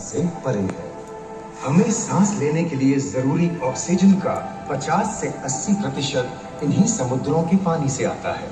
से परे है। हमें सांस लेने के लिए जरूरी ऑक्सीजन का 50 से 80% इन्हीं समुद्रों के पानी से आता है।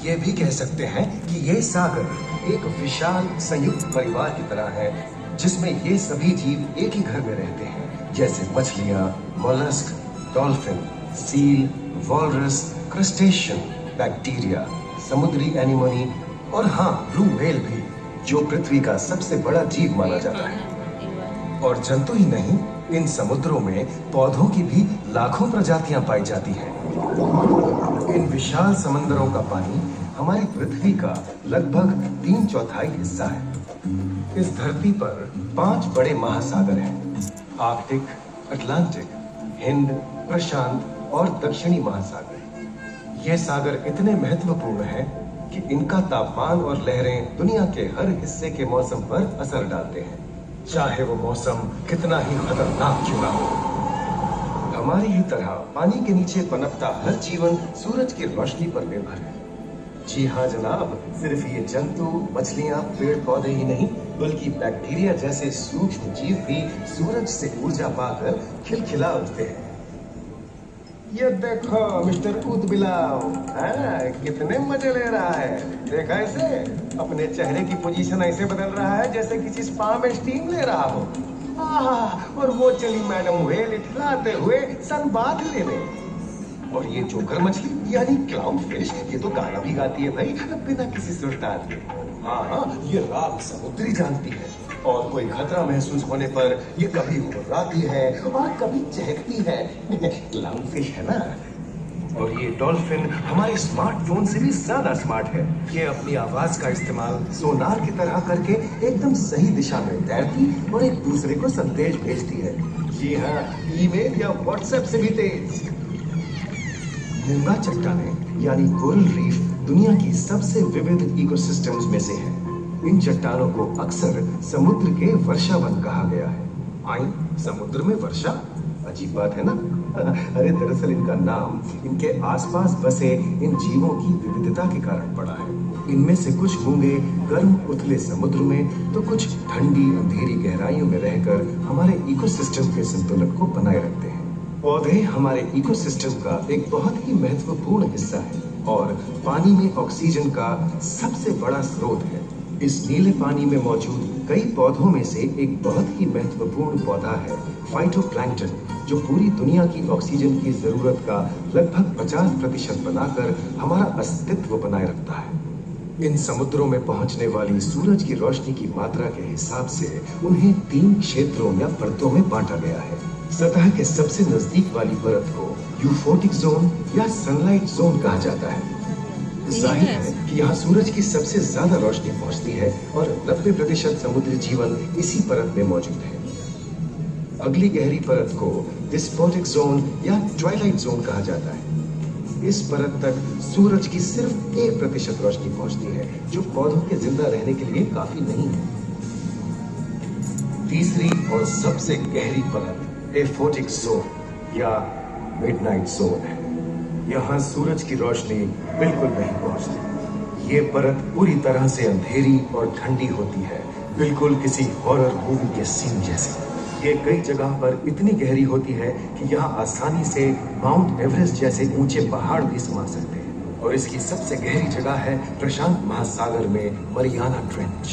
ये भी कह सकते हैं कि ये सागर एक विशाल संयुक्त परिवार की तरह है, जिसमें ये सभी जीव एक ही घर में रहते हैं, जैसे मछलियां, mollusc, dolphin, seal, walrus, crustacean, bacteria, समुद्री एनीमोनी और हाँ, ब्लू व्हेल भी, जो पृथ्वी का सबसे बड़ा जीव माना जाता है। और जंतु ही नहीं, इन समुद्रों में पौधों की भी लाखों प्रजातियां पाई जाती हैं। इन विशाल समंदरों का पानी हमारी पृथ्वी का लगभग 3/4 हिस्सा है। इस धरती पर 5 बड़े महासागर हैं: आर्कटिक, अटलांटिक, हिंद, प्रशांत और दक्षिणी महासागर। ये सागर इतने महत्वपूर्ण हैं कि इनका तापमान और लहरें दुनिया के हर हिस्से के मौसम पर असर डालते हैं, चाहे वो मौसम कितना ही खतरनाक क्यों ना हो। हमारी ही तरह पानी के नीचे पनपता हर जीवन सूरज की रोशनी पर निर्भर है। जी हाँ जनाब, सिर्फ ये जंतु, मछलियां, पेड़ पौधे ही नहीं, बल्कि बैक्टीरिया जैसे सूक्ष्म जीव भी सूरज से ऊर्जा पाकर खिलखिला उठते हैं। ये देखो मिस्टर ऊदबिलाव, कितने मजे ले रहा है। देखा इसे, अपने चेहरे की पोजीशन ऐसे बदल रहा है जैसे किसी स्पा में स्टीम ले रहा हो। और वो चली मैडम व्हेल इठलाते हुए सनबाथ लेने। और ये जोकर मछली यानी क्लाउन फिश, ये तो गाना भी गाती है भाई, बिना किसी सुल्तान के। हाँ, ये रात समुद्री जानती है, और कोई खतरा महसूस होने पर ये कभी घुर्राती है और कभी चहकती है। क्लाउन फिश है ना। और ये डॉल्फिन हमारे स्मार्टफोन से भी ज्यादा स्मार्ट है। ये अपनी आवाज का इस्तेमाल सोनार की तरह करके एकदम सही दिशा में तैरती और एक दूसरे को संदेश भेजती है। जी हाँ, ईमेल या व्हाट्सएप से भी तेज। मूंगा चट्टानें यानी कोरल रीफ दुनिया की सबसे विविध इकोसिस्टम्स में से है। इन चट्टानों को अक्सर समुद्र के वर्षावन कहा गया है। आई, समुद्र में वर्षा, अजीब बात है ना। अरे दरअसल इनका नाम इनके आसपास बसे इन जीवों की विविधता के कारण पड़ा है। इनमें से कुछ मूंगे गर्म उथले समुद्र में, तो कुछ ठंडी अंधेरी गहराइयों में रहकर हमारे इकोसिस्टम के संतुलन को बनाए रखते हैं। पौधे हमारे इकोसिस्टम का एक बहुत ही महत्वपूर्ण हिस्सा है और पानी में ऑक्सीजन का सबसे बड़ा स्रोत है। इस नीले पानी में मौजूद कई पौधों में से एक बहुत ही महत्वपूर्ण पौधा है फाइटोप्लैंक्टन, जो पूरी दुनिया की ऑक्सीजन की जरूरत का लगभग 50% बनाकर हमारा अस्तित्व बनाए रखता है। इन समुद्रों में पहुंचने वाली सूरज की रोशनी की मात्रा के हिसाब से उन्हें 3 क्षेत्रों या परतों में बांटा गया है। सतह के सबसे नजदीक वाली परत को यूफोटिक जोन या सनलाइट जोन कहा जाता है। जाहिर है कि यहाँ सूरज की सबसे ज्यादा रोशनी पहुंचती है और 90% समुद्री जीवन इसी परत में मौजूद है। अगली गहरी परत को डिस्पोटिक जोन या ट्वाइलाइट जोन कहा जाता है। इस परत तक सूरज की सिर्फ 1% रोशनी पहुंचती है, जो पौधों के जिंदा रहने के लिए काफी नहीं है। तीसरी और सबसे गहरी परत एफोटिक जोन या मिडनाइट जोन है। यहाँ सूरज की रोशनी बिल्कुल नहीं पहुंचती। ये परत पूरी तरह से अंधेरी और ठंडी होती है, बिल्कुल किसी हॉरर मूवी के सीन जैसे। ये कई जगह पर इतनी गहरी होती है कि यहाँ आसानी से माउंट एवरेस्ट जैसे ऊंचे पहाड़ भी समा सकते हैं। और इसकी सबसे गहरी जगह है प्रशांत महासागर में मरियाना ट्रेंच।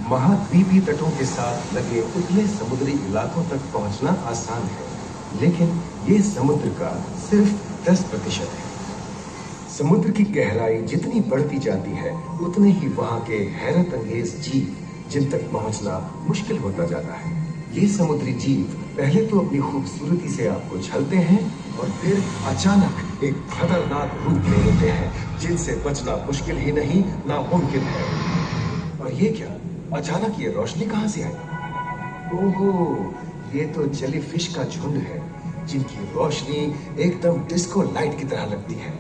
महाद्वीपीय तटों के साथ लगे उतले समुद्री इलाकों तक पहुंचना आसान है, लेकिन ये समुद्र का सिर्फ 10% है। समुद्र की गहराई जितनी बढ़ती जाती है, उतने ही वहां के हैरत अंगेज जीव जिन तक पहुंचना मुश्किल होता जाता है। ये समुद्री जीव पहले तो अपनी खूबसूरती से आपको छलते हैं और फिर अचानक एक खतरनाक रूप ले लेते हैं, जिनसे बचना मुश्किल ही नहीं, नामुमकिन है। और ये क्या, अचानक ये रोशनी कहां से आई? ओहो, ये तो जेलीफिश का झुंड है, जिनकी रोशनी एकदम डिस्को लाइट की तरह लगती है।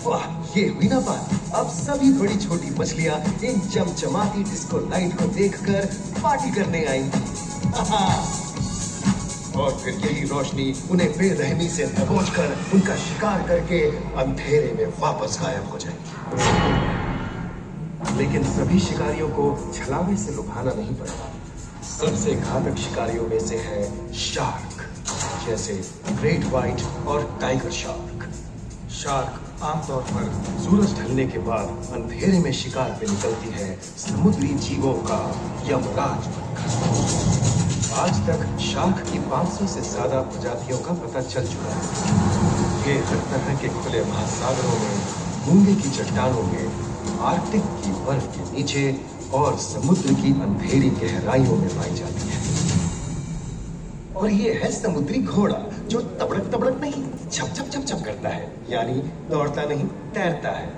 वाह, ये हुई ना बात। अब सभी बड़ी छोटी मछलियां इन चमचमाती डिस्को लाइट को देखकर पार्टी करने आएंगी। और फिर यही रोशनी उन्हें बेरहमी से दबोचकर उनका शिकार करके अंधेरे में वापस गायब हो जाएगी। लेकिन सभी शिकारियों को छलावे से लुभाना नहीं पड़ता। सबसे घातक शिकारियों में से है शार्क, जैसे ग्रेट व्हाइट और टाइगर शार्क। शार्क आमतौर पर सूरज ढलने के बाद अंधेरे में शिकार पे निकलती है समुद्री जीवों का यमराज बनकर। आज तक शार्क की 500 से ज्यादा प्रजातियों का पता चल चुका है। ये हर तरह के खुले महासागरों में, मूंगे की चट्टानों में, आर्कटिक की बर्फ के नीचे और समुद्र की अंधेरी गहराइयों में पाई जाती है। और ये है समुद्री घोड़ा, जो तबड़क तबड़क नहीं, छप छप छप छप करता है, यानी दौड़ता नहीं, तैरता है।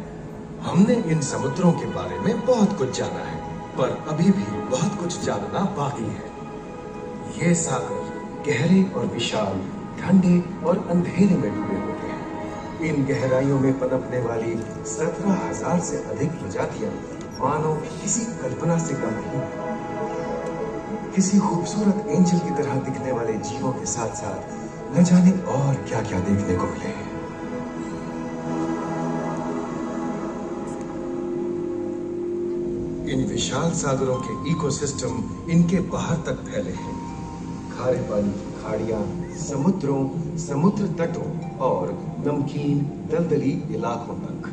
हमने इन समुद्रों के बारे में बहुत कुछ जाना है, पर अभी भी बहुत कुछ जानना बाकी है। ये सागर गहरे और विशाल, ठंडे और अंधेरे में डूबे होते हैं। इन गहराइयों में पनपने वाली 17,000 से अधिक प्रजातियां मानो किसी कल्पना से कम नहीं। किसी खूबसूरत एंजल की तरह दिखने वाले जीवों के साथ साथ न जाने और क्या क्या देखने को मिले। इन विशाल सागरों के इकोसिस्टम इनके बाहर तक फैले हैं। खारे पानी की खाड़ियां, समुद्रों, समुद्र तटों और नमकीन दलदली इलाकों तक।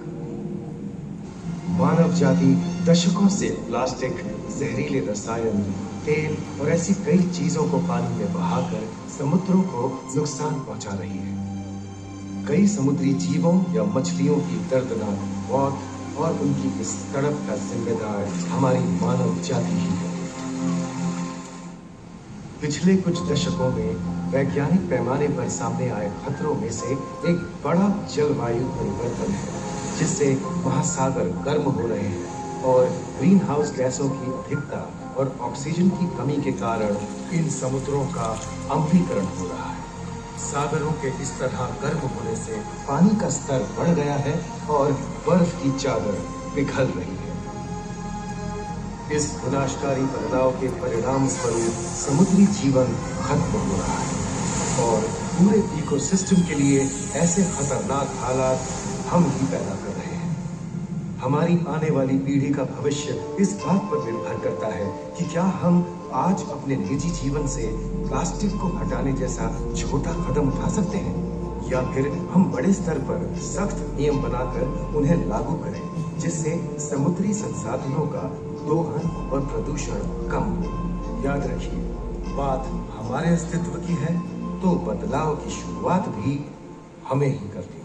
मानव जाति दशकों से प्लास्टिक, जहरीले रसायन, तेल और ऐसी कई चीजों को पानी में बहाकर समुद्रों को नुकसान पहुंचा रही है। कई समुद्री जीवों या मछलियों की दर्दनाक मौत और उनकी इस तड़प का जिम्मेदार हमारी मानव जाति ही है। पिछले कुछ दशकों में वैज्ञानिक पैमाने पर सामने आए खतरों में से एक बड़ा जलवायु परिवर्तन है, जिससे महासागर गर्म हो रहे हैं और ग्रीन हाउस गैसों की अधिकता और ऑक्सीजन की कमी के कारण इन समुद्रों का अम्लीकरण हो रहा है। सागरों के इस तरह गर्म होने से पानी का स्तर बढ़ गया है और बर्फ की चादर पिघल रही है। इस विनाशकारी बदलाव के परिणाम स्वरूप समुद्री जीवन खत्म हो रहा है और पूरे इकोसिस्टम के लिए ऐसे खतरनाक हालात हम ही पैदा कर रहे हैं। हमारी आने वाली पीढ़ी का भविष्य इस बात पर निर्भर करता है कि क्या हम आज अपने निजी जीवन से प्लास्टिक को हटाने जैसा छोटा कदम उठा सकते हैं, या फिर हम बड़े स्तर पर सख्त नियम बनाकर उन्हें लागू करें, जिससे समुद्री संसाधनों का दोहन और प्रदूषण कम हो। याद रखिए, बात हमारे अस्तित्व की है, तो बदलाव की शुरुआत भी हमें ही करनी है।